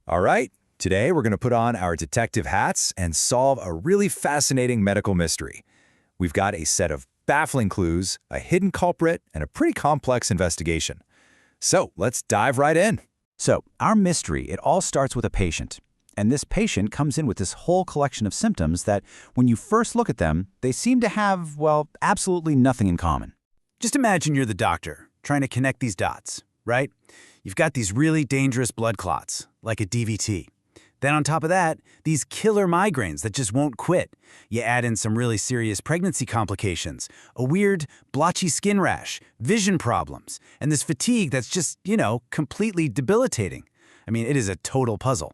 All right, today we're going to put on our detective hats and solve a really fascinating medical mystery. We've got a set of baffling clues, a hidden culprit, and a pretty complex investigation. So let's dive right in. So, our mystery, it all starts with a patient. And this patient comes in with this whole collection of symptoms that, when you first look at them, they seem to have, well, absolutely nothing in common. Just imagine you're the doctor, trying to connect these dots, right? You've got these really dangerous blood clots, like a DVT. Then on top of that, these killer migraines that just won't quit. You add in some really serious pregnancy complications, a weird, blotchy skin rash, vision problems, and this fatigue that's just, completely debilitating. I mean, it is a total puzzle.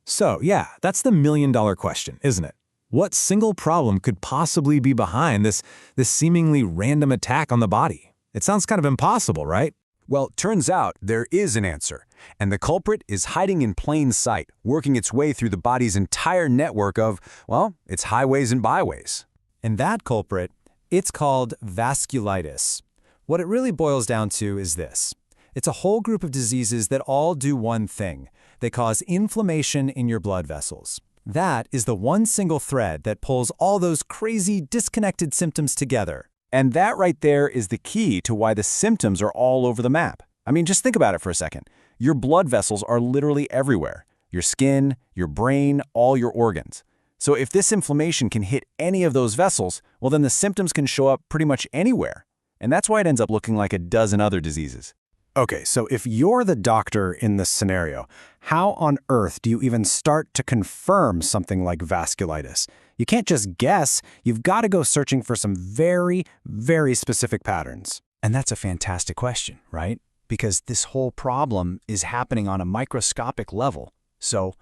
So, yeah, that's the million-dollar question, isn't it? What single problem could possibly be behind this seemingly random attack on the body? It sounds kind of impossible, right? Well, turns out there is an answer, and the culprit is hiding in plain sight, working its way through the body's entire network of, well, its highways and byways. And that culprit, it's called vasculitis. What it really boils down to is this. It's a whole group of diseases that all do one thing. They cause inflammation in your blood vessels. That is the one single thread that pulls all those crazy, disconnected symptoms together. And that right there is the key to why the symptoms are all over the map. I mean, just think about it for a second. Your blood vessels are literally everywhere. Your skin, your brain, all your organs. So if this inflammation can hit any of those vessels, well, then the symptoms can show up pretty much anywhere. And that's why it ends up looking like a dozen other diseases. Okay, so if you're the doctor in this scenario, how on earth do you even start to confirm something like vasculitis? You can't just guess. You've got to go searching for some very, very specific patterns. And that's a fantastic question, right? Because this whole problem is happening on a microscopic level. So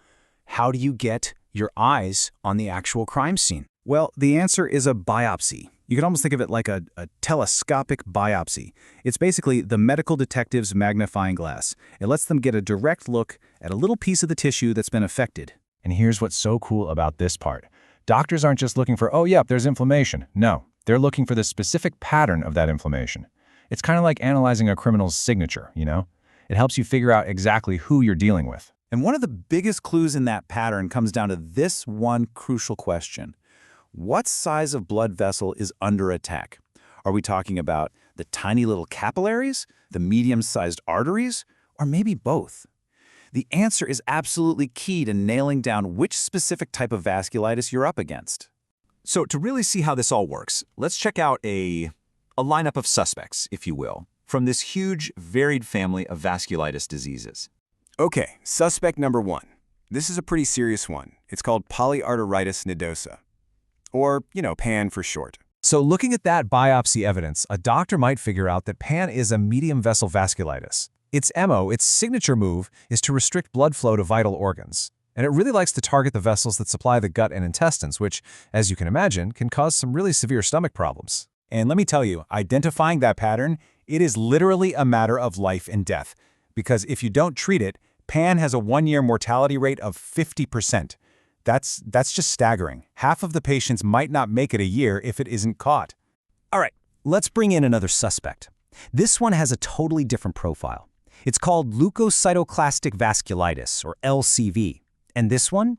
how do you get your eyes on the actual crime scene? Well, the answer is a biopsy. You can almost think of it like a telescopic biopsy. It's basically the medical detective's magnifying glass. It lets them get a direct look at a little piece of the tissue that's been affected. And here's what's so cool about this part. Doctors aren't just looking for, oh, yeah, there's inflammation. No, they're looking for the specific pattern of that inflammation. It's kind of like analyzing a criminal's signature, It helps you figure out exactly who you're dealing with. And one of the biggest clues in that pattern comes down to this one crucial question. What size of blood vessel is under attack? Are we talking about the tiny little capillaries, the medium-sized arteries, or maybe both? The answer is absolutely key to nailing down which specific type of vasculitis you're up against. So to really see how this all works, let's check out a lineup of suspects, if you will, from this huge, varied family of vasculitis diseases. Okay, suspect number 1. This is a pretty serious one. It's called polyarteritis nodosa, or, PAN for short. So looking at that biopsy evidence, a doctor might figure out that PAN is a medium vessel vasculitis. Its MO, its signature move, is to restrict blood flow to vital organs. And it really likes to target the vessels that supply the gut and intestines, which, as you can imagine, can cause some really severe stomach problems. And let me tell you, identifying that pattern, it is literally a matter of life and death. Because if you don't treat it, PAN has a 1-year mortality rate of 50%. That's just staggering. Half of the patients might not make it a year if it isn't caught. All right, let's bring in another suspect. This one has a totally different profile. It's called leukocytoclastic vasculitis, or LCV. And this one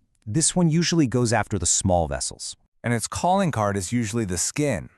usually goes after the small vessels. And its calling card is usually the skin.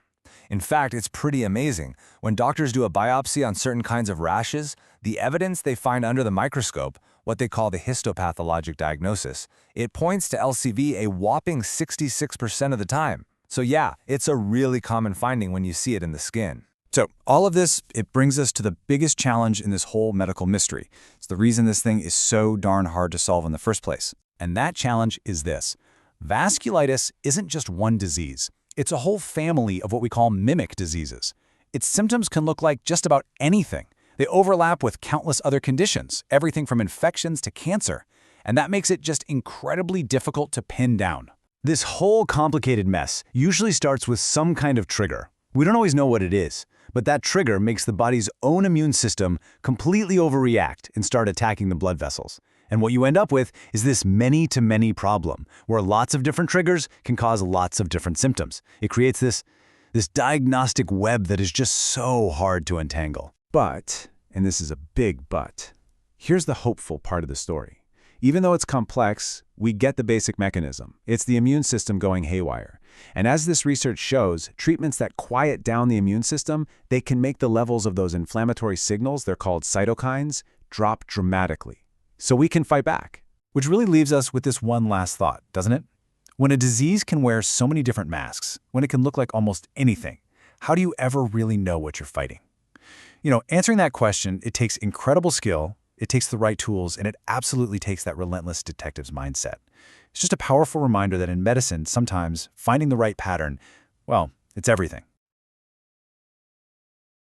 In fact, it's pretty amazing. When doctors do a biopsy on certain kinds of rashes, the evidence they find under the microscope, what they call the histopathologic diagnosis, it points to LCV a whopping 66% of the time. So yeah, it's a really common finding when you see it in the skin. So all of this, it brings us to the biggest challenge in this whole medical mystery. It's the reason this thing is so darn hard to solve in the first place. And that challenge is this. Vasculitis isn't just one disease. It's a whole family of what we call mimic diseases. Its symptoms can look like just about anything. They overlap with countless other conditions, everything from infections to cancer. And that makes it just incredibly difficult to pin down. This whole complicated mess usually starts with some kind of trigger. We don't always know what it is, but that trigger makes the body's own immune system completely overreact and start attacking the blood vessels. And what you end up with is this many-to-many problem, where lots of different triggers can cause lots of different symptoms. It creates this diagnostic web that is just so hard to untangle. But, and this is a big but, here's the hopeful part of the story. Even though it's complex, we get the basic mechanism. It's the immune system going haywire. And as this research shows, treatments that quiet down the immune system, they can make the levels of those inflammatory signals, they're called cytokines, drop dramatically. So we can fight back. Which really leaves us with this one last thought, doesn't it? When a disease can wear so many different masks, when it can look like almost anything, how do you ever really know what you're fighting? Answering that question, it takes incredible skill, it takes the right tools, and it absolutely takes that relentless detective's mindset. It's just a powerful reminder that in medicine, sometimes finding the right pattern, well, it's everything.